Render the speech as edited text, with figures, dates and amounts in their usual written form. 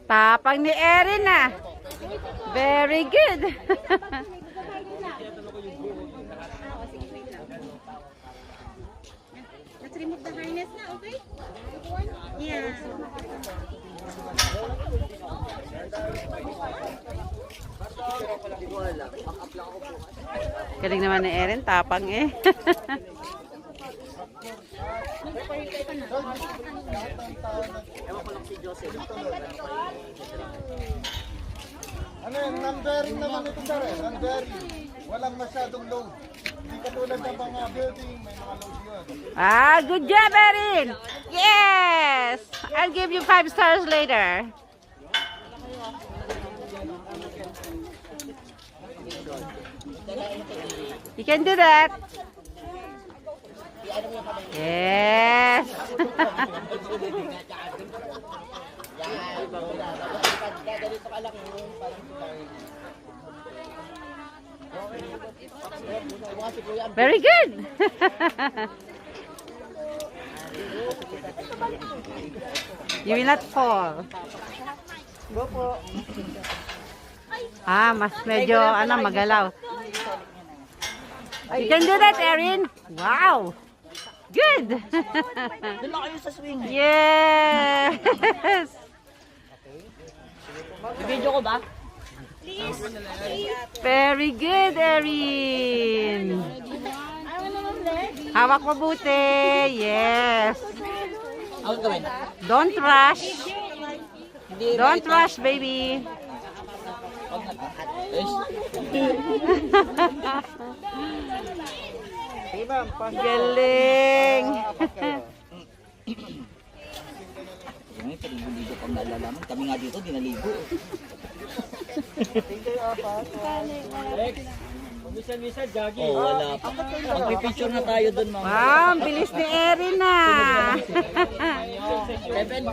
Tapang ni Erin ah. Very good. Let's remove the harness na, okay? Yeah. Galing naman ni Erin, tapang eh. Ano yun? Non-bearing naman ito sir eh. Non-bearing. Walang masyadong load. Hindi katulad ng mga building, may mga load yun. Ah, good job, Erin. Yes. I'll give you 5 stars later. You can do that. Yes. Very good. You will not fall. Ah, mas medyo magalaw. You can do that, Erin. Wow. Good. Doon lang kayo sa swing. Yes. Video ko ba? Very good, Erin. Hawak mabuti. Yes. Ako gawin. Don't rush. Don't rush, baby. Galing. May paligo-ligo pang nalalaman. Kami nga dito, di naligo. Minsan-minsan jogging. Oh, wala pa. Magpipicture na tayo doon, mama. Wow, ang bilis ni Erin ah. 7:30